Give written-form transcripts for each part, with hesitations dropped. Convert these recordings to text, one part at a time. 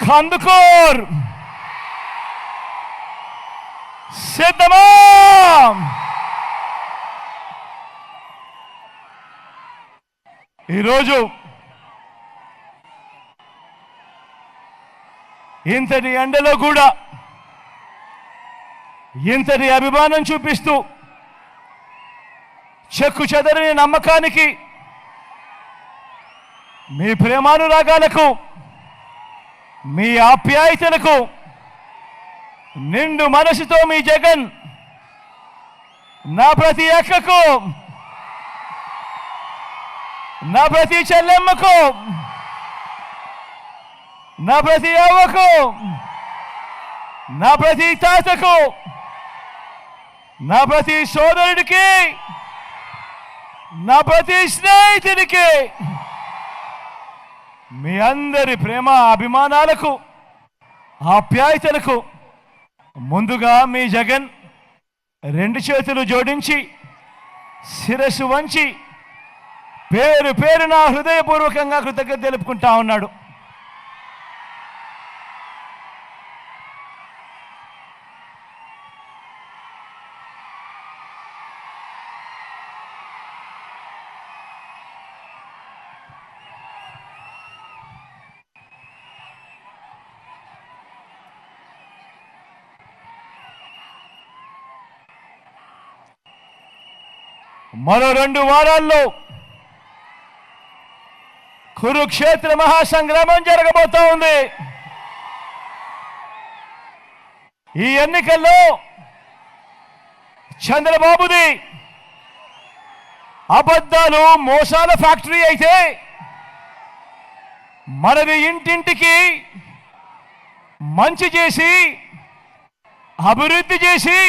కందుకూర్ సిద్ధమా? ఈరోజు ఇంతటి ఎండలో కూడా ఇంతటి అభిమానం చూపిస్తూ చెక్కు చెదరని నమ్మకానికి, మీ ప్రేమానురాగాలకు, మీ ఆప్యాయతలకు నిండు మనసుతో మీ జగన్ నా ప్రతి అక్కకు, నా ప్రతి చెల్లెమ్మకు, నా ప్రతి అవ్వకు, నా ప్రతి తాతకు, నా ప్రతి సోదరుడికి, నా ప్రతి స్నేహితుడికి, మీ అందరి ప్రేమ అభిమానాలకు, ఆప్యాయతలకు ముందుగా మీ జగన్ రెండు చేతులు జోడించి శిరస్సు వంచి పేరు పేరున హృదయపూర్వకంగా కృతజ్ఞత తెలుపుకుంటా ఉన్నాడు. మరో 2 వారాల్లో కురుక్షేత్ర మహాసంగ్రామం జరగబోతా ఉంది. ఈ ఎన్నికల్లో చంద్రబాబుది అబద్ధాలు, మోసాల ఫ్యాక్టరీ అయితే మనది ఇంటింటికి మంచి చేసి, అభివృద్ధి చేసి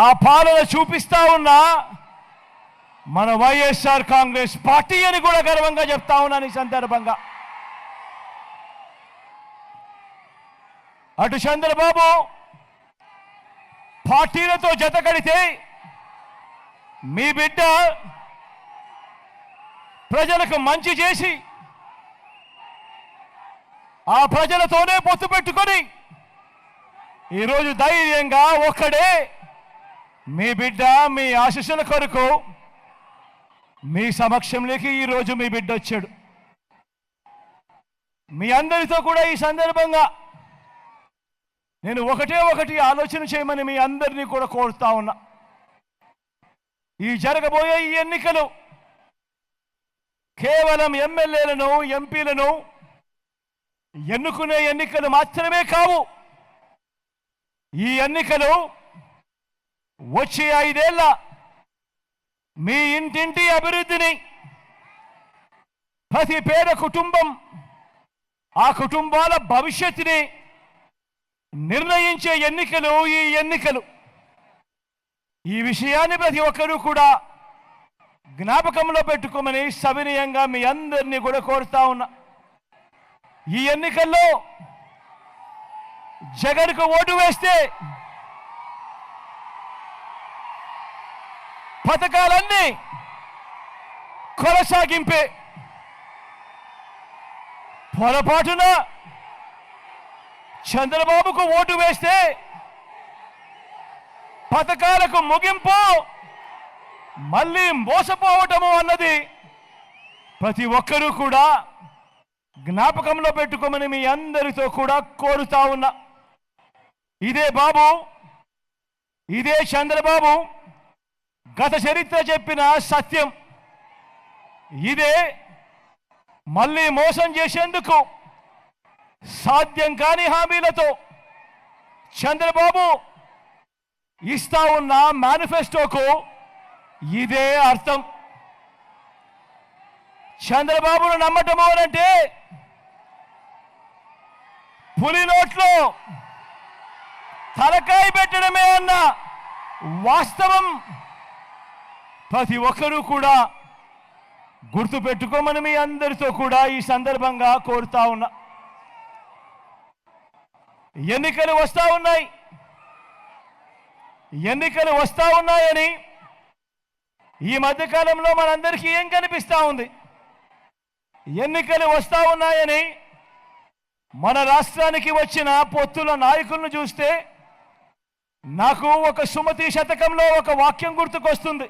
ఆ పాలన చూపిస్తా ఉన్న మన వైఎస్ఆర్ కాంగ్రెస్ పార్టీ అని కూడా గర్వంగా చెప్తా ఉన్నాను ఈ సందర్భంగా. అటు చంద్రబాబు పార్టీలతో జత కడితే, మీ బిడ్డ ప్రజలకు మంచి చేసి ఆ ప్రజలతోనే పొత్తు పెట్టుకొని ఈరోజు ధైర్యంగా ఒక్కడే మీ బిడ్డ మీ ఆశీస్సుల కొరకు మీ సమక్షంలోకి ఈరోజు మీ బిడ్డ వచ్చాడు. మీ అందరితో కూడా ఈ సందర్భంగా నేను ఒకటి ఆలోచన చేయమని మీ అందరినీ కూడా కోరుతా ఉన్నా. ఈ జరగబోయే ఈ ఎన్నికలు కేవలం ఎమ్మెల్యేలను, ఎంపీలను ఎన్నుకునే ఎన్నికలు మాత్రమే కావు. ఈ ఎన్నికలు వచ్చే 5 ఏళ్ల మీ ఇంటింటి అభివృద్ధిని, ప్రతి పేద కుటుంబం, ఆ కుటుంబాల భవిష్యత్తుని నిర్ణయించే ఎన్నికలు ఈ ఎన్నికలు. ఈ విషయాన్ని ప్రతి ఒక్కరూ కూడా జ్ఞాపకంలో పెట్టుకోమని సవినయంగా మీ అందరినీ కూడా కోరుతా ఉన్నా. ఈ ఎన్నికల్లో జగన్కు ఓటు వేస్తే పథకాలన్నీ కొనసాగింపే, పొరపాటున చంద్రబాబుకు ఓటు వేస్తే పథకాలకు ముగింపు, మళ్ళీ మోసపోవటము అన్నది ప్రతి ఒక్కరూ కూడా జ్ఞాపకంలో పెట్టుకోమని మీ అందరితో కూడా కోరుతా ఉన్నా. ఇదే బాబు, ఇదే చంద్రబాబు గత చరిత్ర చెప్పిన సత్యం. ఇదే మళ్ళీ మోసం చేసేందుకు సాధ్యం కాని హామీలతో చంద్రబాబు ఇస్తా ఉన్న మేనిఫెస్టోకు ఇదే అర్థం. చంద్రబాబును నమ్మటము అంటే పులి నోట్లో తలకాయ పెట్టడమే అన్న వాస్తవం ప్రతి ఒక్కరూ కూడా గుర్తుపెట్టుకోమని మీ అందరితో కూడా ఈ సందర్భంగా కోరుతా ఉన్నా. ఎన్నికలు వస్తా ఉన్నాయి. ఎన్నికలు వస్తా ఉన్నాయని ఈ మధ్యకాలంలో మనందరికీ ఏం కనిపిస్తూ ఉంది? ఎన్నికలు వస్తా ఉన్నాయని మన రాష్ట్రానికి వచ్చిన పొత్తుల నాయకులను చూస్తే నాకు ఒక సుమతి శతకంలో ఒక వాక్యం గుర్తుకొస్తుంది.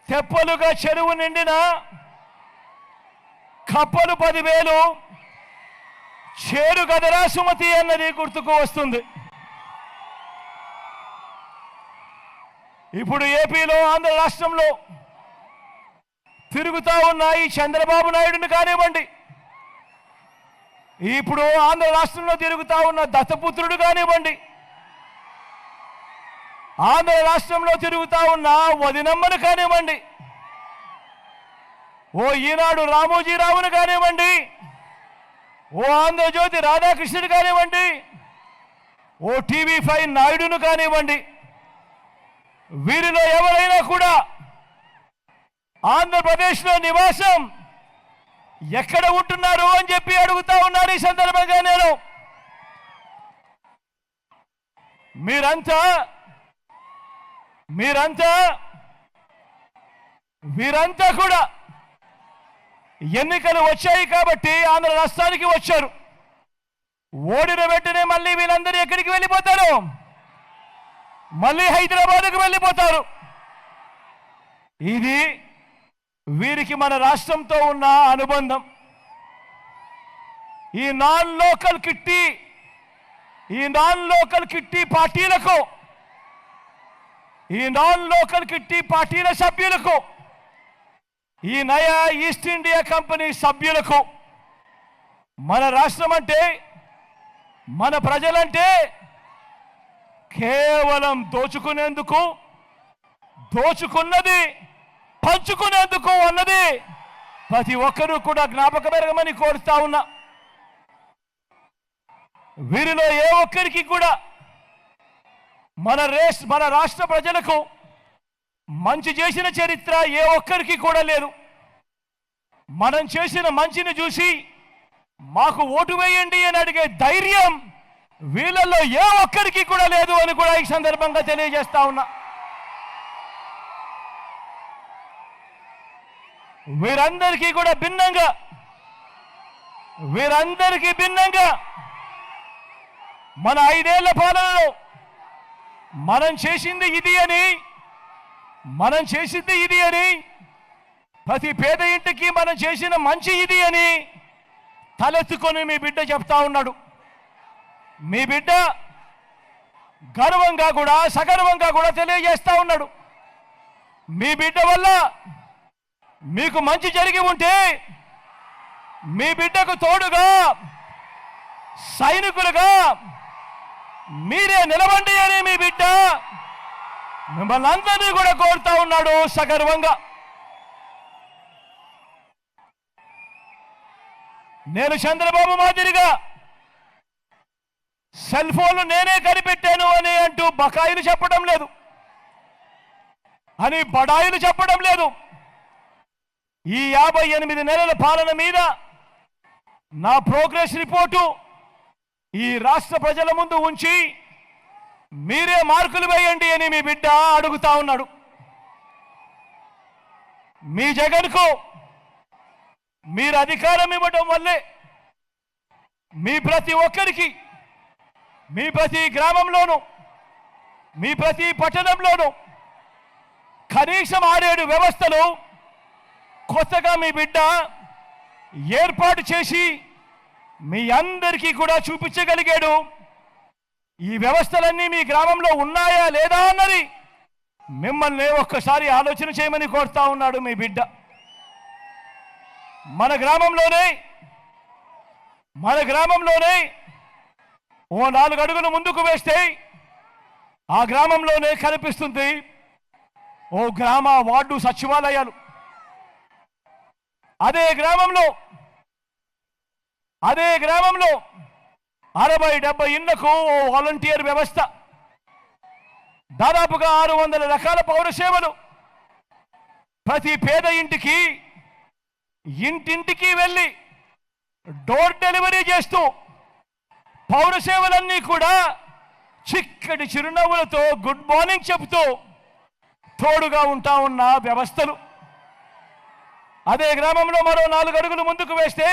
తెప్పలుగా చెరువు నిండిన కప్పలు 10,000 చేరు గదరా సుమతి అన్నది గుర్తుకు వస్తుంది. ఇప్పుడు ఏపీలో ఆంధ్ర రాష్ట్రంలో తిరుగుతా ఉన్న ఈ చంద్రబాబు నాయుడుని కానివ్వండి, ఇప్పుడు ఆంధ్ర రాష్ట్రంలో తిరుగుతా ఉన్న దత్తపుత్రుడు కానివ్వండి, ఆంధ్ర రాష్ట్రంలో తిరుగుతా ఉన్న వదినమ్మను కానివ్వండి, ఓ ఈనాడు రామోజీరావును కానివ్వండి, ఓ ఆంధ్రజ్యోతి రాధాకృష్ణుడు కానివ్వండి, ఓ TV5 నాయుడును కానివ్వండి, వీరిలో ఎవరైనా కూడా ఆంధ్రప్రదేశ్లో నివాసం ఎక్కడ ఉంటున్నారు అని చెప్పి అడుగుతా ఉన్నారు. ఈ సందర్భంగా నేను వీరంతా కూడా ఎన్నికలు వచ్చాయి కాబట్టి ఆంధ్ర రాష్ట్రానికి వచ్చారు. ఓడిన వెంటనే మళ్ళీ వీళ్ళందరూ ఎక్కడికి వెళ్ళిపోతారు? మళ్ళీ హైదరాబాద్కు వెళ్ళిపోతారు. ఇది వీరికి మన రాష్ట్రంతో ఉన్న అనుబంధం. ఈ నాన్ లోకల్ కిట్టి పార్టీల సభ్యులకు, ఈ నయా ఈస్ట్ ఇండియా కంపెనీ సభ్యులకు మన రాష్ట్రం అంటే, మన ప్రజలంటే కేవలం దోచుకున్నది పంచుకునేందుకు అన్నది ప్రతి ఒక్కరూ కూడా జ్ఞాపకమెరగమని కోరుతా ఉన్నా. వీరిలో ఏ ఒక్కరికి కూడా మన రాష్ట్ర ప్రజలకు మంచి చేసిన చరిత్ర ఏ ఒక్కరికి కూడా లేదు. మనం చేసిన మంచిని చూసి మాకు ఓటు వేయండి అని అడిగే ధైర్యం వీళ్ళల్లో ఏ ఒక్కరికి కూడా లేదు అని కూడా ఈ సందర్భంగా తెలియజేస్తా ఉన్నా. వీరందరికీ భిన్నంగా మన 5 ఏళ్ల పాలనలో మనం చేసింది ఇది అని ప్రతి పేద ఇంటికి మనం చేసిన మంచి ఇది అని తలెత్తుకొని మీ బిడ్డ చెప్తా ఉన్నాడు. మీ బిడ్డ గర్వంగా కూడా సగర్వంగా కూడా తెలియజేస్తా ఉన్నాడు. మీ బిడ్డ వల్ల మీకు మంచి జరిగి ఉంటే మీ బిడ్డకు తోడుగా సైనికులుగా మీరే నిలవండి అని మీ బిడ్డ మిమ్మల్ని అందరినీ కూడా కోరుతా ఉన్నాడు సగర్వంగా. నేను చంద్రబాబు మాదిరిగా సెల్ ఫోన్లు నేనే కనిపెట్టాను అని అంటూ బకాయిలు చెప్పడం లేదు, అని బడాయిలు చెప్పడం లేదు. ఈ 58 నెలల పాలన మీద నా ప్రోగ్రెస్ రిపోర్టు ఈ రాష్ట్ర ప్రజల ముందు ఉంచి మీరే మార్కులు వేయండి అని మీ బిడ్డ అడుగుతా ఉన్నాడు. మీ జగన్కు మీరు అధికారం ఇవ్వడం వల్లే మీ ప్రతి ఒక్కరికి, మీ ప్రతి గ్రామంలోనూ, మీ ప్రతి పట్టణంలోనూ కనీసం 6-7 వ్యవస్థలు కొత్తగా మీ బిడ్డ ఏర్పాటు చేసి మీ అందరికీ కూడా చూపించగలిగాడు. ఈ వ్యవస్థలన్నీ మీ గ్రామంలో ఉన్నాయా లేదా అన్నది మిమ్మల్ని ఒక్కసారి ఆలోచన చేయమని కోరుతా ఉన్నాడు మీ బిడ్డ. మన గ్రామంలోనే ఓ 4 అడుగులు ముందుకు వేస్తే ఆ గ్రామంలోనే కనిపిస్తుంది ఓ గ్రామ వార్డు సచివాలయాలు. అదే గ్రామంలో 60-70 ఇళ్లకు ఓ వాలంటీర్ వ్యవస్థ, దాదాపుగా 600 రకాల పౌర సేవలు, ప్రతి పేద ఇంటికి ఇంటింటికి వెళ్ళి డోర్ డెలివరీ చేస్తూ పౌర సేవలన్నీ కూడా చిక్కటి చిరునవ్వులతో గుడ్ మార్నింగ్ చెబుతూ తోడుగా ఉంటా ఉన్న వ్యవస్థలు. అదే గ్రామంలో మరో 4 అడుగులు ముందుకు వేస్తే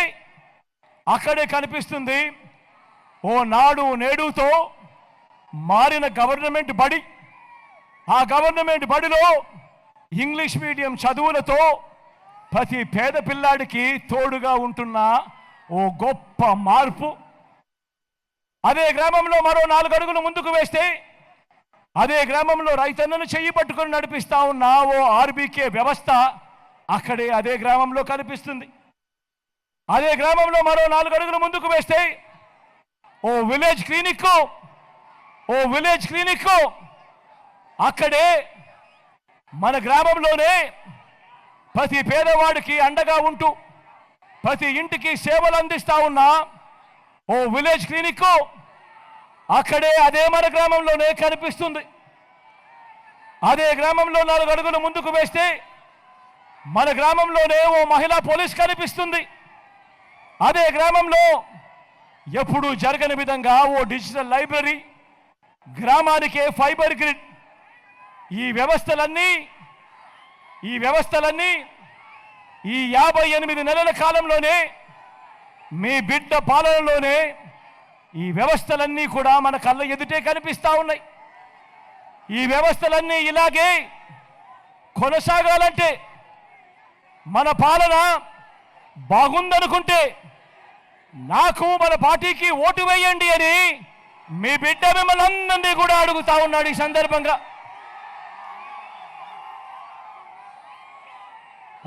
అక్కడే కనిపిస్తుంది ఓ నాడు నేడుతో మారిన గవర్నమెంట్ బడి. ఆ గవర్నమెంట్ బడిలో ఇంగ్లీష్ మీడియం చదువులతో ప్రతి పేద పిల్లాడికి తోడుగా ఉంటున్న ఓ గొప్ప మార్పు. అదే గ్రామంలో మరో 4 అడుగులు ముందుకు వేస్తే అదే గ్రామంలో రైతన్నను చెయ్యి పట్టుకొని నడిపిస్తా ఉన్న ఓ ఆర్బీకే వ్యవస్థ అక్కడే అదే గ్రామంలో కనిపిస్తుంది. అదే గ్రామంలో మరో 4 అడుగులు ముందుకు వేస్తే ఓ విలేజ్ క్లినిక్ అక్కడే మన గ్రామంలోనే ప్రతి పేదవాడికి అండగా ఉంటూ ప్రతి ఇంటికి సేవలు అందిస్తా ఉన్న ఓ విలేజ్ క్లినిక్ అక్కడే అదే మన గ్రామంలోనే కనిపిస్తుంది. అదే గ్రామంలో 4 అడుగులు ముందుకు వేస్తే మన గ్రామంలోనే ఓ మహిళా పోలీస్ కనిపిస్తుంది. అదే గ్రామంలో ఎప్పుడూ జరగని విధంగా ఓ డిజిటల్ లైబ్రరీ, గ్రామానికే ఫైబర్ గ్రిడ్. ఈ వ్యవస్థలన్నీ ఈ 58 నెలల కాలంలోనే మీ బిడ్డ పాలనలోనే ఈ వ్యవస్థలన్నీ కూడా మన కళ్ళ ఎదుటే కనిపిస్తా ఉన్నాయి. ఈ వ్యవస్థలన్నీ ఇలాగే కొనసాగాలంటే, మన పాలన బాగుందనుకుంటే నాకు మన పార్టీకి ఓటు వేయండి అని మీ బిడ్డ మిమ్మల్ని అందరినీ కూడా అడుగుతా ఉన్నాడు. ఈ సందర్భంగా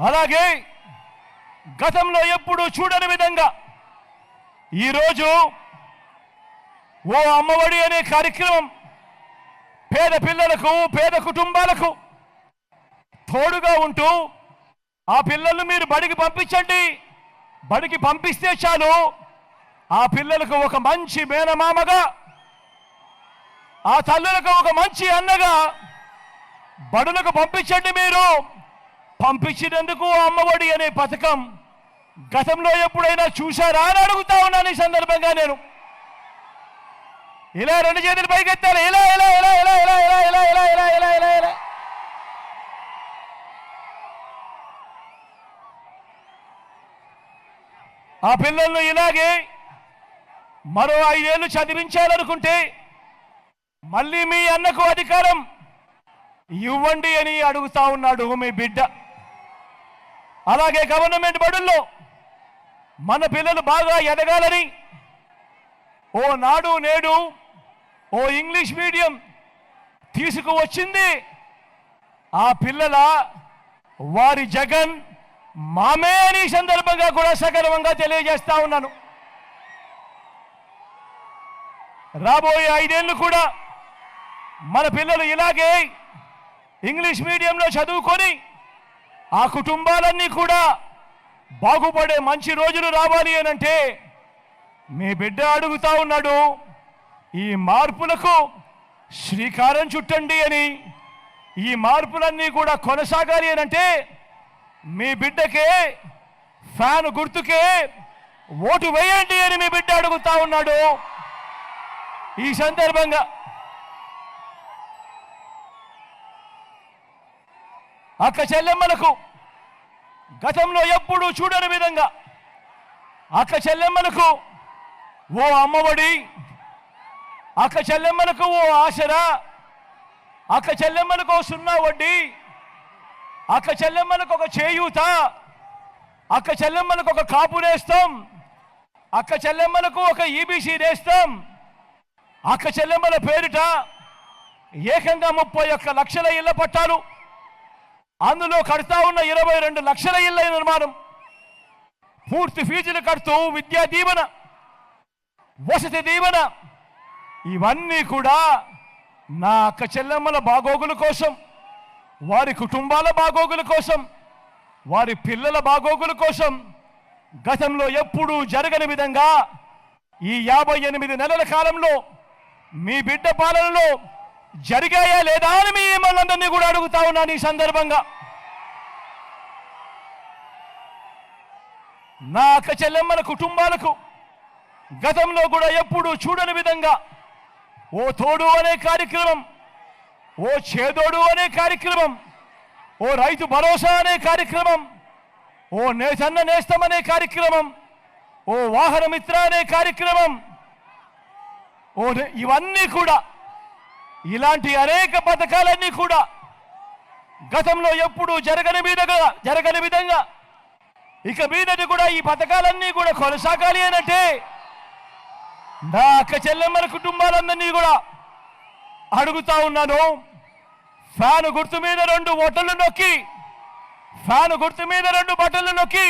అలాగే గతంలో ఎప్పుడూ చూడని విధంగా ఈరోజు ఓ అమ్మఒడి అనే కార్యక్రమం పేద పిల్లలకు, పేద కుటుంబాలకు తోడుగా ఉంటూ ఆ పిల్లలు మీరు బడికి పంపించండి, బడికి పంపిస్తే చాలు ఆ పిల్లలకు ఒక మంచి మేనమామగా, ఆ తల్లులకు ఒక మంచి అన్నగా బడులకు పంపించండి. మీరు పంపించినందుకు అమ్మఒడి అనే పథకం గతంలో ఎప్పుడైనా చూశారా అని అడుగుతా ఉన్నాను. ఈ సందర్భంగా నేను ఇలా 2 చేతులు పైకెత్తాను. ఇలా ఇలా ఇలా ఇలా ఇలా ఇలా ఇలా ఇలా ఇలా ఇలా ఇలా ఇలా ఆ పిల్లలను ఇలాగే మరో 5 ఏళ్ళు చదివించాలనుకుంటే మళ్ళీ మీ అన్నకు అధికారం ఇవ్వండి అని అడుగుతా ఉన్నాడు మీ బిడ్డ. అలాగే గవర్నమెంట్ బడుల్లో మన పిల్లలు బాగా ఎదగాలని ఓ నాడు నేడు ఓ ఇంగ్లీష్ మీడియం తీసుకువచ్చింది ఆ పిల్లల వారి జగన్ మామే అని సందర్భంగా కూడా సగర్వంగా తెలియజేస్తా ఉన్నాను. రాబోయే 5 ఏళ్ళు కూడా మన పిల్లలు ఇలాగే ఇంగ్లీష్ మీడియంలో చదువుకొని ఆ కుటుంబాలన్నీ కూడా బాగుపడే మంచి రోజులు రావాలి అనంటే మీ బిడ్డ అడుగుతా ఉన్నాడు ఈ మార్పులకు శ్రీకారం చుట్టండి అని. ఈ మార్పులన్నీ కూడా కొనసాగాలి అనంటే మీ బిడ్డకే ఫ్యాన్ గుర్తుకే ఓటు వేయండి అని మీ బిడ్డ అడుగుతా ఉన్నాడు. ఈ సందర్భంగా అక్క చెల్లెమ్మలకు గతంలో ఎప్పుడూ చూడని విధంగా అక్క చెల్లెమ్మలకు ఓ అమ్మఒడి, అక్క చెల్లెమ్మలకు ఓ ఆసరా, అక్క చెల్లెమ్మలకు ఓ 0 వడ్డీ, అక్క చెల్లెమ్మలకు ఒక చేయూత, అక్క చెల్లెమ్మలకు ఒక కాపు నేస్తం, అక్క చెల్లెమ్మలకు ఒక ఈబీసీ నేస్తం, అక్క చెల్లెమ్మల పేరిట ఏకంగా 31 లక్షల ఇళ్ల పట్టాలు, అందులో కడతా ఉన్న 22 లక్షల ఇళ్ల నిర్మాణం, పూర్తి ఫీజులు కడుతూ విద్యా దీవెన, వసతి దీవెన, ఇవన్నీ కూడా నా అక్క చెల్లెమ్మల బాగోగుల కోసం, వారి కుటుంబాల బాగోగుల కోసం, వారి పిల్లల బాగోగుల కోసం గతంలో ఎప్పుడూ జరగని విధంగా ఈ 58 నెలల కాలంలో మీ బిడ్డ పాలనలో జరిగాయా లేదా అని మిమ్మల్ని కూడా అడుగుతా ఉన్నాను. ఈ సందర్భంగా నా అక్క చెల్లెమ్మల కుటుంబాలకు గతంలో కూడా ఎప్పుడూ చూడని విధంగా ఓ తోడు అనే కార్యక్రమం, ఓ చేదోడు అనే కార్యక్రమం, ఓ రైతు భరోసా అనే కార్యక్రమం, ఓ నేతన్న నేస్తం అనే కార్యక్రమం, ఓ ఓ వాహన మిత్ర అనే కార్యక్రమం, ఇవన్నీ కూడా, ఇలాంటి అనేక పథకాలన్నీ కూడా గతంలో ఎప్పుడూ జరగని విధంగా ఇక మీదటి కూడా ఈ పథకాలన్నీ కూడా కొనసాగాలి అనంటే నా అక్క చెల్లెమ్మల కుటుంబాలందరినీ కూడా అడుగుతా ఉన్నాను. ఫ్యాను గుర్తు మీద 2 బటన్లు నొక్కి, ఫ్యాను గుర్తు మీద 2 బటన్లు నొక్కి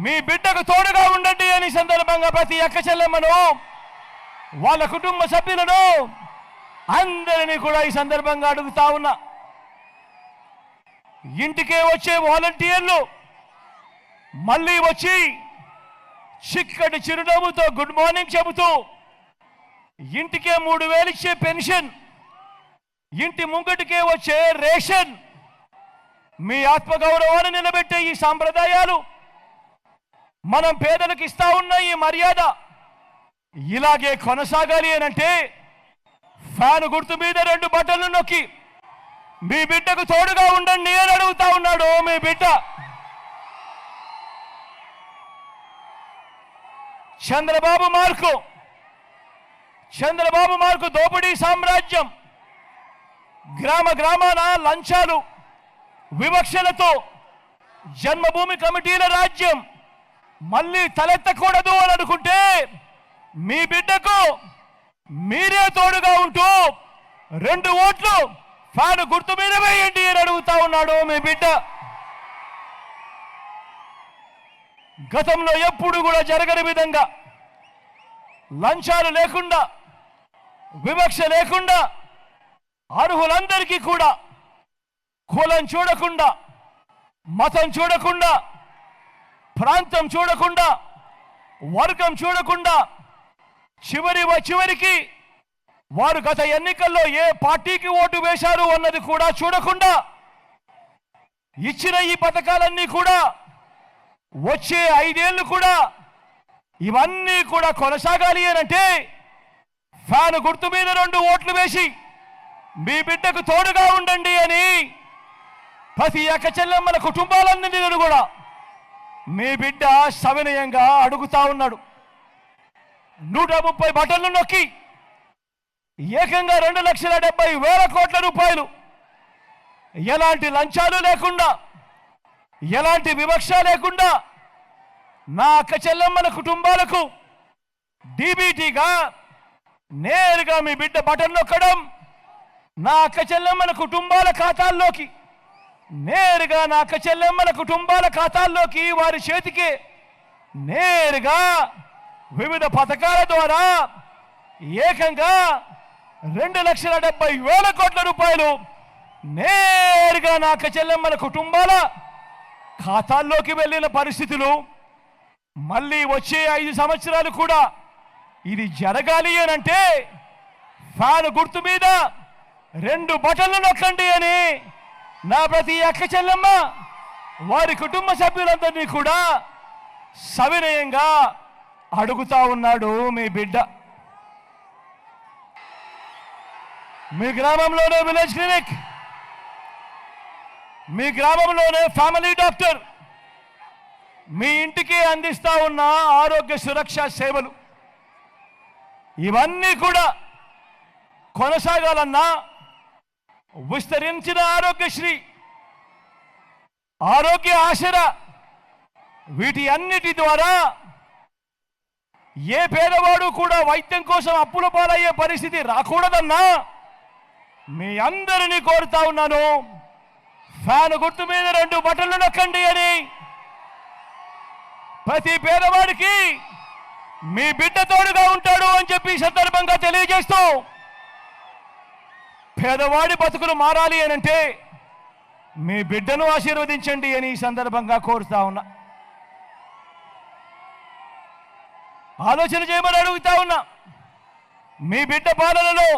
మీ బిడ్డకు తోడుగా ఉండండి అని సందర్భంగా ప్రతి అక్క చెల్లెమ్మను, వాళ్ళ కుటుంబ సభ్యులను అందరినీ కూడా ఈ సందర్భంగా అడుగుతా ఉన్నా. ఇంటికే వచ్చే వాలంటీర్లు మళ్ళీ వచ్చి చిక్కటి చిరునవ్వుతో గుడ్ మార్నింగ్ చెబుతూ ఇంటికే 3000 ఇచ్చే పెన్షన్, ఇంటి ముంగటికే వచ్చే రేషన్, మీ ఆత్మగౌరవాన్ని నిలబెట్టే ఈ సాంప్రదాయాలు, మనం పేదలకు ఇస్తా ఉన్న ఈ మర్యాద ఇలాగే కొనసాగాలి అనంటే ఫ్యాను గుర్తు మీద 2 బటన్లు నొక్కి మీ బిడ్డకు తోడుగా ఉండండి అని అడుగుతా ఉన్నాడు మీ బిడ్డ. చంద్రబాబు మార్కు దోపిడీ సామ్రాజ్యం, గ్రామాన లంచాలు వివక్షలతో జన్మభూమి కమిటీల రాజ్యం మళ్ళీ తలెత్తకూడదు అని అనుకుంటే మీ బిడ్డకు మీరే తోడుగా ఉంటూ 2 ఓట్లు ఫ్యాను గుర్తు మీద వేయండి అని అడుగుతా ఉన్నాడు మీ బిడ్డ. గతంలో ఎప్పుడు కూడా జరగని విధంగా లంచాలు లేకుండా, వివక్ష లేకుండా అర్హులందరికీ కూడా కులం చూడకుండా, మతం చూడకుండా, ప్రాంతం చూడకుండా, వర్గం చూడకుండా, చివరికి వారు గత ఎన్నికల్లో ఏ పార్టీకి ఓటు వేశారు అన్నది కూడా చూడకుండా ఇచ్చిన ఈ పథకాలన్నీ కూడా వచ్చే 5 ఏళ్ళు కూడా ఇవన్నీ కూడా కొనసాగాలి అనంటే ఫ్యాను గుర్తు మీద 2 ఓట్లు వేసి మీ బిడ్డకు తోడుగా ఉండండి అని ప్రతి అక్క చెల్లెమ్మల కుటుంబాలన్నింటినీ కూడా మీ బిడ్డ సవినయంగా అడుగుతా ఉన్నాడు. 130 బటన్లు నొక్కి ఏకంగా 2,70,000 కోట్ల రూపాయలు, ఎలాంటి లంచాలు లేకుండా, ఎలాంటి వివక్ష లేకుండా నా అక్క చెల్లెమ్మల కుటుంబాలకు డీబీటీగా నేరుగా మీ బిడ్డ బటన్ నొక్కడం, నా అక్క చెల్లెమ్మల కుటుంబాల ఖాతాల్లోకి నేరుగా, నా అక్క చెల్లెమ్మల కుటుంబాల ఖాతాల్లోకి వారి చేతికి నేరుగా వివిధ పథకాల ద్వారా ఏకంగా 2,70,000 కోట్ల రూపాయలు నేరుగా నా అక్క చెల్లెమ్మల కుటుంబాల ఖాతాల్లోకి వెళ్ళిన పరిస్థితులు మళ్ళీ వచ్చే 5 సంవత్సరాలు కూడా ఇది జరగాలి అనంటే ఫ్యాను గుర్తు మీద 2 బటన్లు నొక్కండి అని నా ప్రతి అక్క చెల్లెమ్మ వారి కుటుంబ సభ్యులందరినీ కూడా సవినయంగా అడుగుతా ఉన్నాడు మీ బిడ్డ. మీ గ్రామంలోనే విలేజ్ క్లినిక్, మీ గ్రామంలోనే ఫ్యామిలీ డాక్టర్, మీ ఇంటికి అందిస్తా ఉన్న ఆరోగ్య సురక్ష సేవలు ఇవన్నీ కూడా కొనసాగాలన్నా విస్తరించిన ఆరోగ్యశ్రీ, ఆరోగ్య ఆసరా, వీటి అన్నిటి ద్వారా ఏ పేదవాడు కూడా వైద్యం కోసం అప్పుల పాలయ్యే పరిస్థితి రాకూడదన్నా మీ అందరినీ కోరుతా ఉన్నాను. ఫ్యాను గుర్తు మీద 2 బటన్లు నొక్కండి అని ప్రతి పేదవాడికి మీ బిడ్డ తోడుగా ఉంటాడు అని చెప్పి సందర్భంగా తెలియజేస్తూ, పేదవాడి బతుకులు మారాలి అనంటే మీ బిడ్డను ఆశీర్వదించండి అని ఈ సందర్భంగా కోరుతా ఉన్నా. ఆలోచన చేయమని అడుగుతా ఉన్నా. మీ బిడ్డ పాలనలో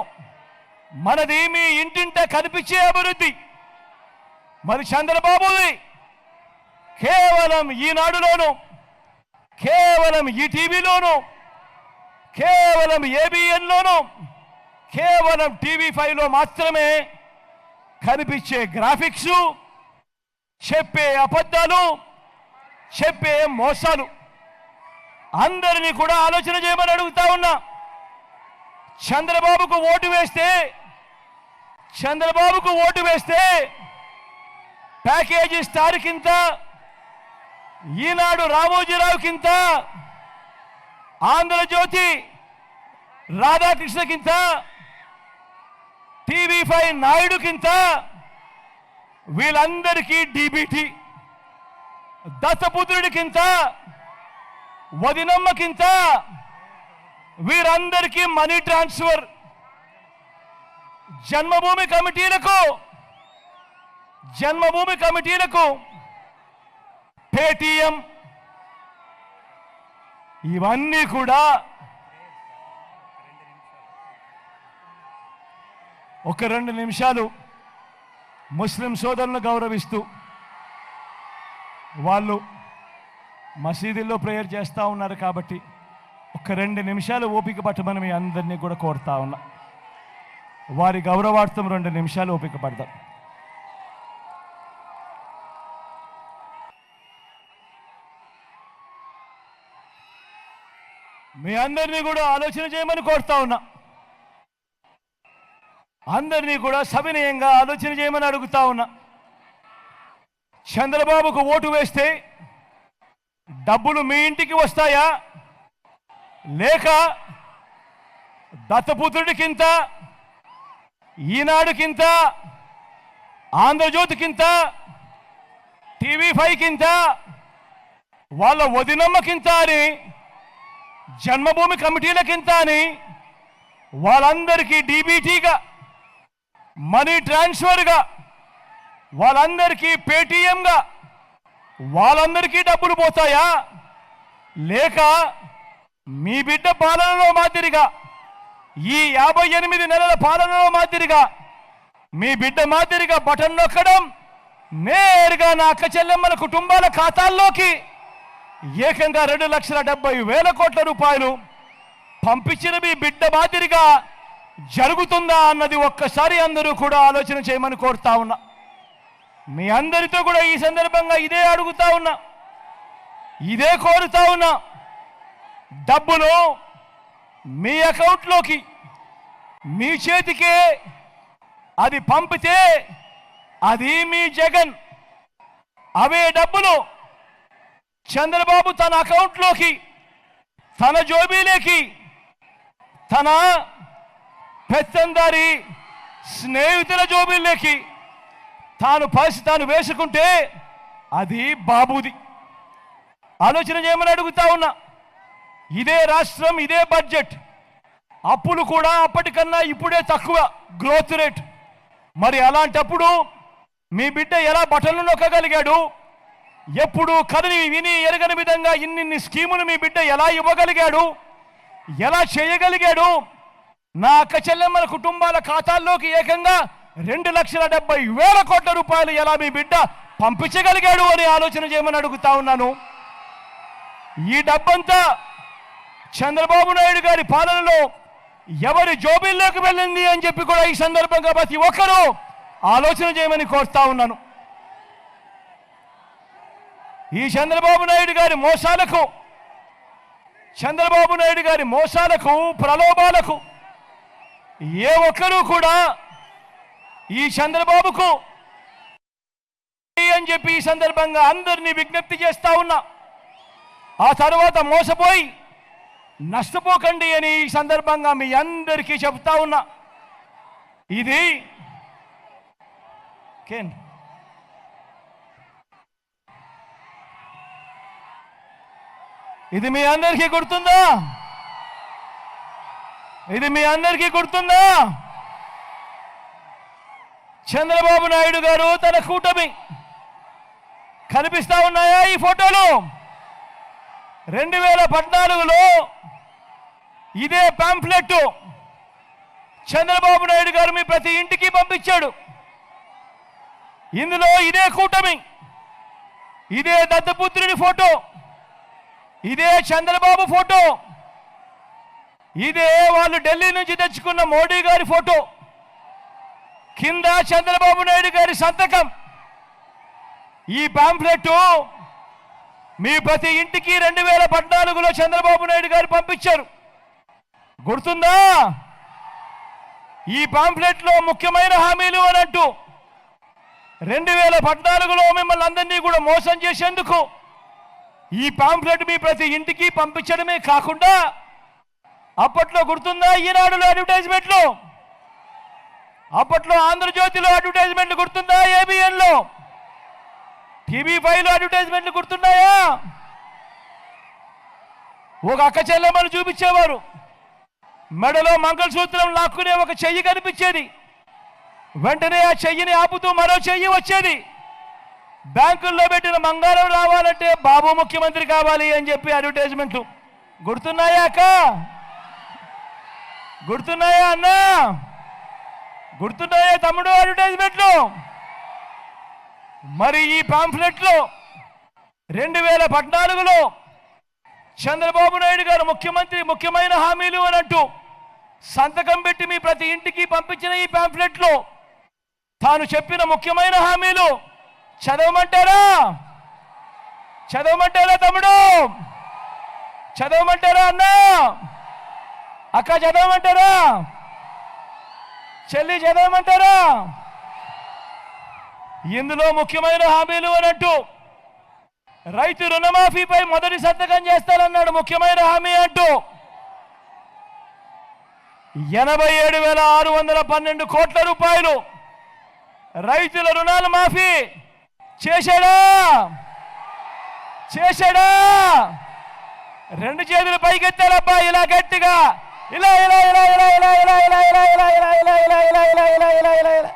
మనది మీ ఇంటింట కనిపించే అభివృద్ధి, మరి చంద్రబాబుది కేవలం ఈనాడులోను, కేవలం ఈటీవీలోను, కేవలం ఏబిఎన్లోను, కేవలం టీవీ5లో మాత్రమే కనిపించే గ్రాఫిక్స్, చెప్పే అబద్ధాలు, చెప్పే మోసాలు, అందరినీ కూడా ఆలోచన చేయమని అడుగుతా ఉన్నా. చంద్రబాబుకు ఓటు వేస్తే ప్యాకేజీ స్టార్ కింద, ఈనాడు రామోజీరావు కింద, ఆంధ్రజ్యోతి రాధాకృష్ణ కింద, టీవీ5 నాయుడు కింద, వీళ్ళందరికీ డీబీటీ, దత్తపుత్రుడి కింద, వదినమ్మ కింద, వీరందరికీ మనీ ట్రాన్స్ఫర్, జన్మభూమి కమిటీలకు పేటీఎం, ఇవన్నీ కూడా ఒక 2 నిమిషాలు ముస్లిం సోదరులను గౌరవిస్తూ, వాళ్ళు మసీదుల్లో ప్రేయర్ చేస్తూ ఉన్నారు కాబట్టి ఒక 2 నిమిషాలు ఓపిక పట్టమని మీ అందరినీ కూడా కోరుతా ఉన్నా. వారి గౌరవార్థం 2 నిమిషాలు ఓపిక పడదాం. మీ అందరినీ కూడా ఆలోచన చేయమని కోరుతా ఉన్నా. అందరినీ కూడా సవినయంగా ఆలోచన చేయమని అడుగుతా ఉన్నా. చంద్రబాబుకు ఓటు వేస్తే డబ్బులు మీ ఇంటికి వస్తాయా, లేక దత్తపుత్రుడికింత, ఈనాడుకింత, ఆంధ్రజ్యోతికింత, టీవీ5 కింత, వాళ్ళ వదినమ్మకింత అని, జన్మభూమి కమిటీలకింత అని, వాళ్ళందరికీ డీబీటీగా, మనీ ట్రాన్స్ఫర్గా, వాళ్ళందరికీ పేటీఎంగా, వాళ్ళందరికీ డబ్బులు పోతాయా, లేక మీ బిడ్డ పాలనలో మాదిరిగా, ఈ 58 నెలల పాలనలో మాదిరిగా, మీ బిడ్డ మాదిరిగా బటన్ నొక్కడం, నేరుగా నా అక్క చెల్లెమ్మల కుటుంబాల ఖాతాల్లోకి ఏకంగా 2,70,000 కోట్ల రూపాయలు పంపించిన మీ బిడ్డ మాదిరిగా జరుగుతుందా అన్నది ఒక్కసారి అందరూ కూడా ఆలోచన చేయమని కోరుతా ఉన్నా. మీ అందరితో కూడా ఈ సందర్భంగా ఇదే అడుగుతా ఉన్నా, ఇదే కోరుతా ఉన్నా. డబ్బులు మీ అకౌంట్లోకి, మీ చేతికే అది పంపితే అది మీ జగన్. అవే డబ్బులు చంద్రబాబు తన అకౌంట్లోకి, తన జోబీలోకి, తన పెత్తందారి స్నేహితుల జోబీల్లోకి తాను వేసుకుంటే అది బాబుది. ఆలోచన చేయమని అడుగుతా ఉన్నా. ఇదే రాష్ట్రం, ఇదే బడ్జెట్, అప్పులు కూడా అప్పటికన్నా ఇప్పుడే తక్కువ గ్రోత్ రేట్. మరి అలాంటప్పుడు మీ బిడ్డ ఎలా బటన్లు నొక్కగలిగాడు? ఎప్పుడు కదని విని ఎరగని విధంగా ఇన్ని స్కీములు మీ బిడ్డ ఎలా ఇవ్వగలిగాడు? ఎలా చేయగలిగాడు? నా అక్క చెల్లెమ్మల కుటుంబాల ఖాతాల్లోకి ఏకంగా 2,70,000 కోట్ల రూపాయలు ఎలా మీ బిడ్డ పంపించగలిగాడు అని ఆలోచన చేయమని అడుగుతా ఉన్నాను. ఈ డబ్బంతా చంద్రబాబు నాయుడు గారి పాలనలో ఎవరి జోబీల్లోకి వెళ్ళింది అని చెప్పి కూడా ఈ సందర్భంగా ప్రతి ఒక్కరూ ఆలోచన చేయమని కోరుతా ఉన్నాను. ఈ చంద్రబాబు నాయుడు గారి మోసాలకు, ప్రలోభాలకు ఏ ఒక్కరూ కూడా ఈ చంద్రబాబుకు అని చెప్పి ఈ సందర్భంగా అందరినీ విజ్ఞప్తి చేస్తా ఉన్నా. ఆ తర్వాత మోసపోయి నష్టపోకండి అని ఈ సందర్భంగా మీ అందరికీ చెప్తా ఉన్నా. ఇది మీ అందరికీ గుర్తుందా? చంద్రబాబు నాయుడు గారు తన కూటమి కనిపిస్తా ఉన్నాయా ఈ ఫోటోలు? 2014లో ఇదే పాంఫ్లెట్ చంద్రబాబు నాయుడు గారు మీ ప్రతి ఇంటికి పంపించాడు. ఇందులో ఇదే కూటమి, ఇదే దత్తపుత్రుడి ఫోటో, ఇదే చంద్రబాబు ఫోటో, ఇదే వాళ్ళు ఢిల్లీ నుంచి తెచ్చుకున్న మోడీ గారి ఫోటో, కింద చంద్రబాబు నాయుడు గారి సంతకం. ఈ పాంఫ్లెట్ మీ ప్రతి ఇంటికి 2014లో చంద్రబాబు నాయుడు గారు పంపించారు. గుర్తుందా? ఈ పాంఫ్లెట్లో ముఖ్యమైన హామీలు అని అంటూ 2014లో మిమ్మల్ని అందరినీ కూడా మోసం చేసేందుకు ఈ పాంఫ్లెట్ మీ ప్రతి ఇంటికి పంపించడమే కాకుండా అప్పట్లో గుర్తుందా ఈనాడులో అడ్వర్టైజ్మెంట్లు, అప్పట్లో ఆంధ్రజ్యోతిలో అడ్వర్టైజ్మెంట్లు గుర్తుందా, ఏబిఎన్లో, టీవీ5లో అడ్వర్టైజ్మెంట్లు గుర్తున్నాయా? ఒక అక్క చెల్లెమ్మలు చూపించేవారు, మెడలో మంగళసూత్రం లాక్కునే ఒక చెయ్యి కనిపించేది, వెంటనే ఆ చెయ్యిని ఆపుతూ మరో చెయ్యి వచ్చేది. బ్యాంకుల్లో పెట్టిన బంగారం రావాలంటే బాబు ముఖ్యమంత్రి కావాలి అని చెప్పి అడ్వర్టైజ్మెంట్లు గుర్తున్నాయా అక్క? గుర్తున్నాయా అన్నా? గుర్తున్నాయా తమ్ముడు అడ్వర్టైజ్మెంట్లు? మరి ఈ పాంఫ్లెట్లో 2014లో చంద్రబాబు నాయుడు గారు ముఖ్యమైన హామీలు అని అంటూ సంతకం పెట్టి మీ ప్రతి ఇంటికి పంపించిన ఈ పాంఫ్లెట్లో తాను చెప్పిన ముఖ్యమైన హామీలు చదవమంటారా? చదవమంటారా తమ్ముడు? చదవమంటారా అన్నా? అక్క చదవమంటారా? చెల్లి చదవమంటారా? ఇందులో ముఖ్యమైన హామీలు అని అంటూ రైతు రుణమాఫీపై మొదటి సంతకం చేస్తానన్నాడు ముఖ్యమైన హామీ అంటూ 87,612 కోట్ల రూపాయలు రైతుల రుణాలు మాఫీ చేశాడా? చేశాడా? రెండు చేతులు పైకెత్తారబ్బా ఇలా గట్టిగా, ఇలా ఇలా ఇలా ఇలా ఇలా ఇలా ఇలా ఇలా ఇలా ఇలా ఇలా ఇలా ఇలా ఇలా ఇలా ఇలా ఇలా ఇలా.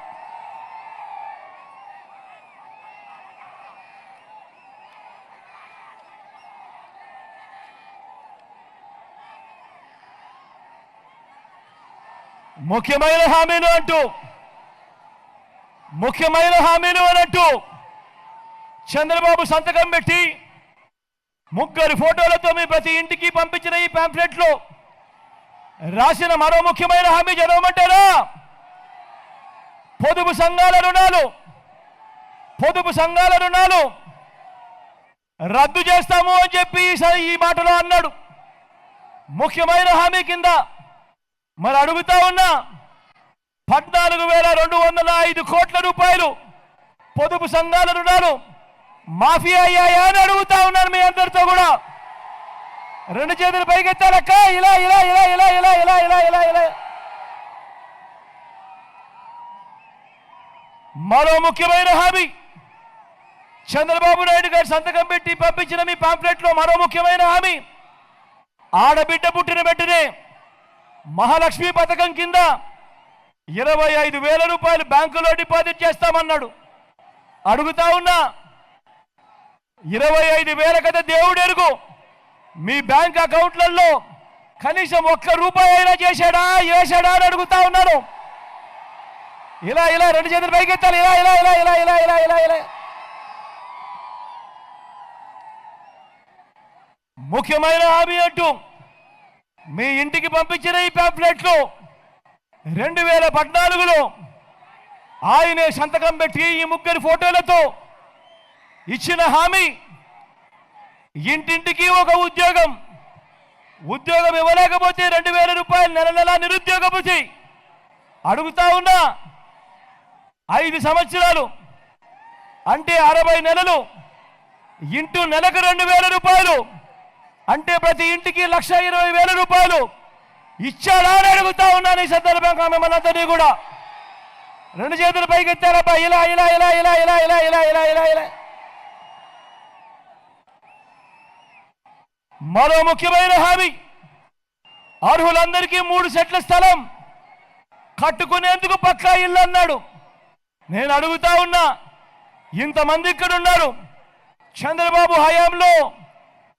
ముఖ్యమైన హామీలు అనంటూ చంద్రబాబు సంతకం పెట్టి 3 ఫోటోలతో మీ ప్రతి ఇంటికి పంపించిన ఈ పాంఫ్లెట్లో రాసిన మరో ముఖ్యమైన హామీ చదవమంటారా? పొదుపు సంఘాల రుణాలు రద్దు చేస్తాము అని చెప్పి ఈ మాటలో అన్నాడు ముఖ్యమైన హామీ కింద. మరి అడుగుతా ఉన్నా 14,205 కోట్ల రూపాయలు పొదుపు సంఘాల రుణాలు మాఫీ అయ్యాయా అని అడుగుతా ఉన్నాను మీ అందరితో కూడా. రెండు చేతులు పైకెత్తాలక్క, ఇలా ఇలా ఇలా ఇలా ఇలా ఇలా ఇలా ఇలా ఇలా. మరో ముఖ్యమైన హామీ చంద్రబాబు నాయుడు గారు సంతకం పెట్టి పంపించిన మీ పాంఫ్లెట్లో మరో ముఖ్యమైన హామీ, ఆడబిడ్డ పుట్టిన వెంటనే మహాలక్ష్మి పథకం కింద 25,000 రూపాయలు బ్యాంకులో డిపాజిట్ చేస్తామన్నాడు. అడుగుతా ఉన్నా 25,000 కదా దేవుడు ఎరుగు, మీ బ్యాంక్ అకౌంట్లలో కనీసం ₹1 అయినా వేశాడా అని అడుగుతా ఉన్నాను. ఇలా ఇలా రెండు చేతులు పైకెత్తాలి, ఇలా ఇలా ఇలా ఇలా ఇలా ఇలా ఇలా ఇలా. ముఖ్యమైన హామీ అంటూ మీ ఇంటికి పంపించిన ఈ పాంఫ్లెట్లో 2014లో ఆయనే సంతకం పెట్టి ఈ 3 ఫోటోలతో ఇచ్చిన హామీ, ఇంటింటికి ఒక ఉద్యోగం ఇవ్వలేకపోతే 2,000 రూపాయలు నెల నిరుద్యోగ భృతి. అడుగుతా ఉన్నా 5 సంవత్సరాలు అంటే 60 నెలలు ఇంటూ నెలకు 2,000 రూపాయలు అంటే ప్రతి ఇంటికి 1,20,000 రూపాయలు ఇచ్చాడా అని అడుగుతా ఉన్నాను. ఈ సందర్భంగా మిమ్మల్ని అందరినీ కూడా రెండు చేతులు పైకెత్తారబ్బా, ఇలా ఇలా ఇలా ఇలా ఇలా ఇలా ఇలా ఇలా ఇలా ఇలా. మరో ముఖ్యమైన హామీ, అర్హులందరికీ 3 సెట్ల స్థలం కట్టుకునేందుకు పక్కా ఇల్లు అన్నాడు. నేను అడుగుతా ఉన్నా, ఇంతమంది ఇక్కడ ఉన్నారు, చంద్రబాబు హయాంలో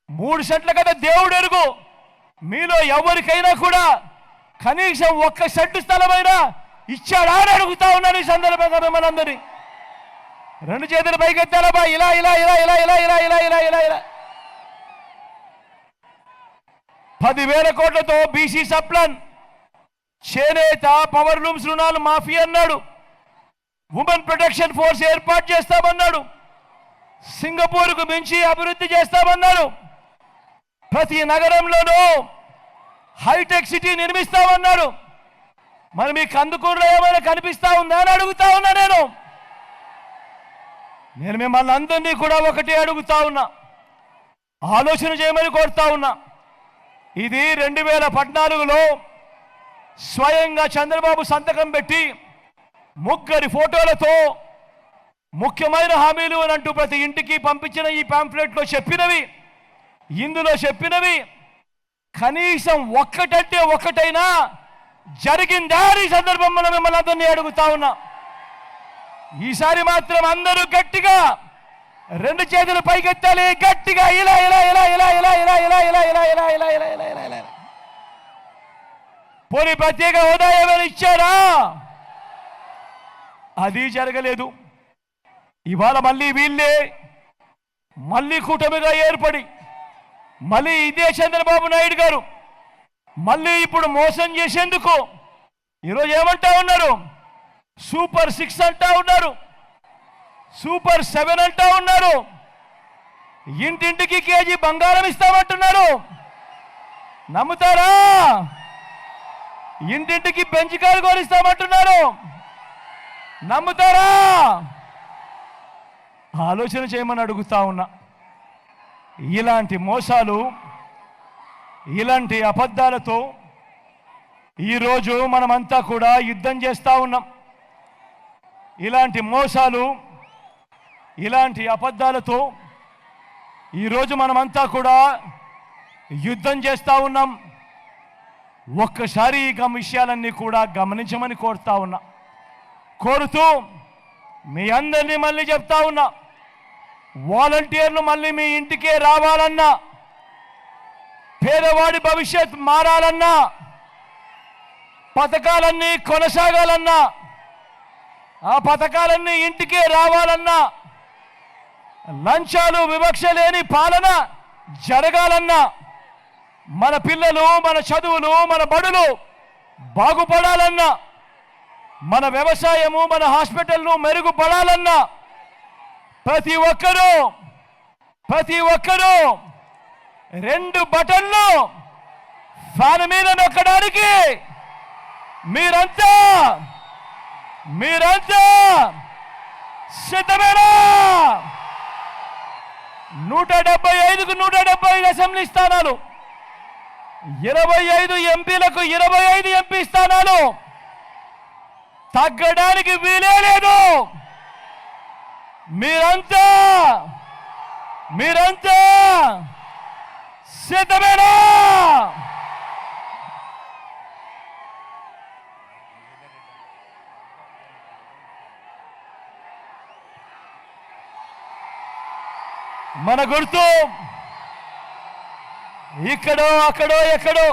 3 సెట్ల కదా దేవుడు ఎరుగు, మీలో ఎవరికైనా కూడా కనీసం 1 సెంటు స్థలమైనా ఇచ్చాడా అని అడుగుతా ఉన్నాను. ఈ సందర్భంగా మిమ్మల్ని అందరినీ రెండు చేతులు పైకెత్తాలబ్బా, ఇలా ఇలా ఇలా ఇలా ఇలా ఇలా ఇలా ఇలా ఇలా ఇలా. 10,000 కోట్లతో బీసీ సప్లాన్, చేనేత, పవర్ లూమ్స్ రుణాలు మాఫీ అన్నాడు. ఉమెన్ ప్రొటెక్షన్ ఫోర్స్ ఏర్పాటు చేస్తామన్నాడు. సింగపూర్కు మించి అభివృద్ధి చేస్తామన్నారు. ప్రతి నగరంలోనూ హైటెక్ సిటీ నిర్మిస్తామన్నారు. మరి మీ కందుకూరులో ఏమైనా కనిపిస్తా ఉందా అని అడుగుతా ఉన్నా. నేను మిమ్మల్ని అందరినీ కూడా ఒకటే అడుగుతా ఉన్నా, ఆలోచన చేయమని కోరుతా ఉన్నా. ఇది 2014లో స్వయంగా చంద్రబాబు సంతకం పెట్టి 3 ఫోటోలతో ముఖ్యమైన హామీలు అని అంటూ ప్రతి ఇంటికి పంపించిన ఈ పాంఫ్లెట్లో చెప్పినవి, ఇందులో చెప్పినవి కనీసం ఒక్కటంటే ఒక్కటైనా జరిగిందా ఈ సందర్భంలో మిమ్మల్ని అందరినీ అడుగుతా ఉన్నా. ఈసారి మాత్రం అందరూ గట్టిగా 2 చేతులు పైకెత్తాలి, గట్టిగా ఇలా ఇలా ఇలా ఇలా ఇలా ఇలా ఇలా ఇలా ఇలా ఇలా ఇలా ఇలా ఇలా ఇలా ఇలా. పోనీ ప్రత్యేక హోదా ఏమైనా ఇచ్చారా? అది జరగలేదు. ఇవాళ మళ్ళీ వీళ్ళే మళ్ళీ కూటమిగా ఏర్పడి మళ్ళీ ఇదే చంద్రబాబు నాయుడు గారు మళ్ళీ ఇప్పుడు మోసం చేసేందుకు ఈరోజు ఏమంటా ఉన్నారు? సూపర్ 6 అంటా ఉన్నారు, సూపర్ 7 అంటా ఉన్నారు, ఇంటింటికి కేజీ బంగారం ఇస్తామంటున్నారు. నమ్ముతారా? ఇంటింటికి బెంచ్ కారు కొనిస్తామంటున్నారు. నమ్ముతారా? ఆలోచన చేయమని అడుగుతా ఉన్నా. ఇలాంటి మోసాలు, ఇలాంటి అబద్ధాలతో ఈరోజు మనమంతా కూడా యుద్ధం చేస్తూ ఉన్నాం. ఇలాంటి మోసాలు, ఇలాంటి అబద్ధాలతో ఈరోజు మనమంతా కూడా యుద్ధం చేస్తూ ఉన్నాం. ఒక్కసారి ఈ విషయాలన్నీ కూడా గమనించమని కోరుతా ఉన్నా. కోరుతూ మీ అందరినీ మళ్ళీ చెప్తా ఉన్నా, వాలంటీర్లు మళ్ళీ మీ ఇంటికే రావాలన్నా, పేదవాడి భవిష్యత్ మారాలన్నా, పథకాలన్నీ కొనసాగాలన్నా, ఆ పథకాలన్నీ ఇంటికే రావాలన్నా, లంచాలు వివక్ష లేని పాలన జరగాలన్నా, మన పిల్లలు, మన చదువులు, మన బడులు బాగుపడాలన్నా, మన వ్యవసాయము, మన హాస్పిటల్ను మెరుగుపడాలన్నా ప్రతి ఒక్కరూ 2 బటన్లు ఫ్యాన్ మీద నొక్కడానికి మీరంతా సిద్ధమేనా? 175కు 175 అసెంబ్లీ స్థానాలు, 25 ఎంపీలకు 25 ఎంపీ స్థానాలు, తగ్గడానికి వీలే లేదు. మీరంతా సిద్ధమేనా? మన గుర్తు ఇక్కడో అక్కడో ఎక్కడో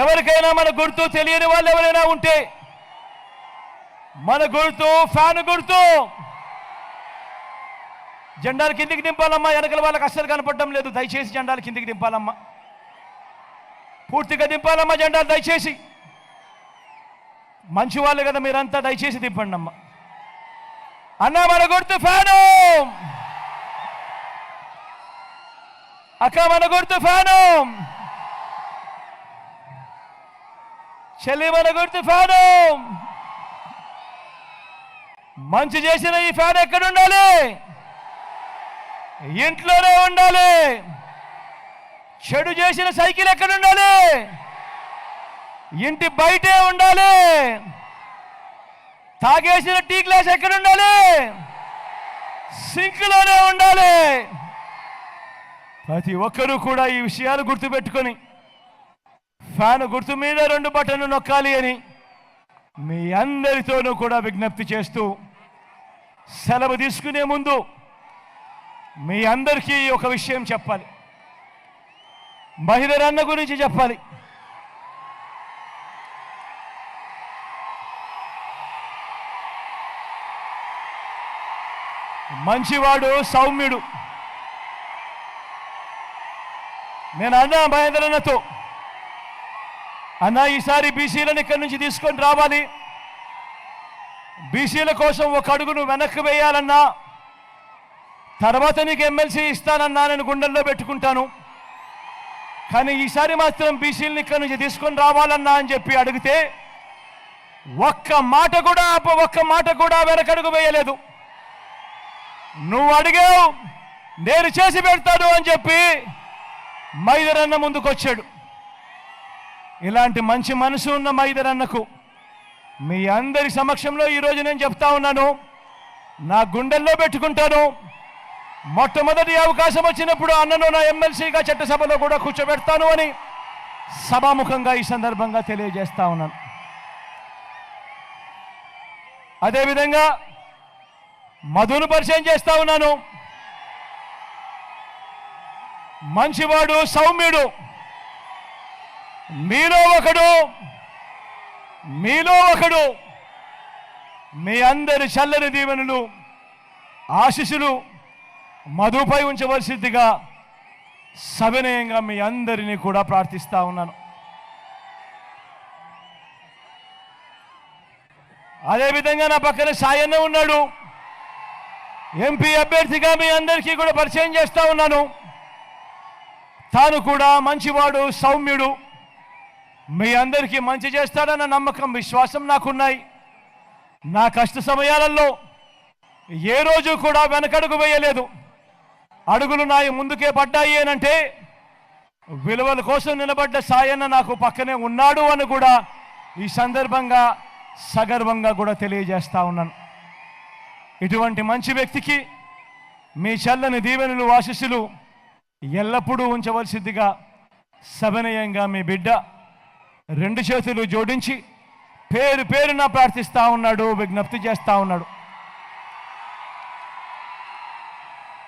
ఎవరికైనా మన గుర్తు తెలియని వాళ్ళు ఎవరైనా ఉంటే మన గుర్తు ఫ్యాన్ గుర్తు. జెండాలు కిందికి దింపాలమ్మా. వెనకల వాళ్ళకి అస్సలు కనపడడం లేదు. దయచేసి జెండాలు కిందికి దింపాలమ్మా. పూర్తిగా దింపాలమ్మా జెండాలు దయచేసి. మంచి వాళ్ళు కదా మీరంతా, దయచేసి దింపండి అమ్మా. అన్న మన గుర్తు ఫ్యాను, అక్క మన గుర్తు ఫ్యాను, చెల్లి మన గుర్తు ఫ్యాను. మంచి చేసిన ఈ ఫ్యాన్ ఎక్కడ ఉండాలి? ఇంట్లోనే ఉండాలి. చెడు చేసిన సైకిల్ ఎక్కడ ఉండాలి? ఇంటి బయటే ఉండాలి. తాగేసిన టీ గ్లాస్ ఎక్కడ ఉండాలి? సింక్లోనే ఉండాలి. ప్రతి ఒక్కరూ కూడా ఈ విషయాలు గుర్తుపెట్టుకొని ఫ్యాన్ గుర్తు మీద 2 బటన్లు నొక్కాలి అని మీ అందరితోనూ కూడా విజ్ఞప్తి చేస్తూ సెలవు తీసుకునే ముందు మీ అందరికీ ఒక విషయం చెప్పాలి. మహిళ అన్న గురించి చెప్పాలి. మంచివాడు, సౌమ్యుడు. నేను అన్నా మహేంద్రన్నతో, అన్నా ఈసారి బీసీలను ఇక్కడి నుంచి తీసుకొని రావాలి, బీసీల కోసం ఒక అడుగును వెనక్కి వేయాలన్నా తర్వాత నీకు ఎమ్మెల్సీ ఇస్తానన్నా నేను గుండెల్లో పెట్టుకుంటాను, కానీ ఈసారి మాత్రం బీసీలని ఇక్కడి నుంచి తీసుకొని రావాలన్నా అని చెప్పి అడిగితే ఒక్క మాట కూడా వెనకడుగు వేయలేదు. నువ్వు అడిగావు, నేను చేసి పెడతాను అని చెప్పి మైదరన్న ముందుకొచ్చాడు. ఇలాంటి మంచి మనసు ఉన్న మైదరన్నకు మీ అందరి సమక్షంలో ఈరోజు నేను చెప్తా ఉన్నాను, నా గుండెల్లో పెట్టుకుంటాను. మొట్టమొదటి అవకాశం వచ్చినప్పుడు అన్నను నా ఎమ్మెల్సీగా చట్టసభలో కూడా కూర్చోబెడతాను అని సభాముఖంగా ఈ సందర్భంగా తెలియజేస్తా ఉన్నాను. అదేవిధంగా మధును పరిచయం చేస్తా ఉన్నాను. మంచివాడు, సౌమ్యుడు, మీలో ఒకడు. మీ అందరి చల్లని దీవెనలు, ఆశీస్సులు మధుపై ఉంచవలసిందిగా సవినయంగా మీ అందరినీ కూడా ప్రార్థిస్తా ఉన్నాను. అదేవిధంగా నా పక్కన సాయన్న ఉన్నాడు. ఎంపీ అభ్యర్థిగా మీ అందరికీ కూడా పరిచయం చేస్తా ఉన్నాను. తాను కూడా మంచివాడు, సౌమ్యుడు, మీ అందరికీ మంచి చేస్తాడన్న నమ్మకం, విశ్వాసం నాకున్నాయి. నా కష్ట సమయాలలో ఏ రోజు కూడా వెనకడుగు వేయలేదు. అడుగులు నాయి ముందుకే పడ్డాయి అనంటే విలువల కోసం నిలబడ్డ సాయన్న నాకు పక్కనే ఉన్నాడు అని కూడా ఈ సందర్భంగా సగర్వంగా కూడా తెలియజేస్తా ఉన్నాను. ఇటువంటి మంచి వ్యక్తికి మీ చల్లని దీవెనలు, ఆశీస్సులు ఎల్లప్పుడూ ఉంచవలసిందిగా సవినయంగా మీ బిడ్డ రెండు చేతులు జోడించి పేరున ప్రార్థిస్తా ఉన్నాడు, విజ్ఞప్తి చేస్తా ఉన్నాడు.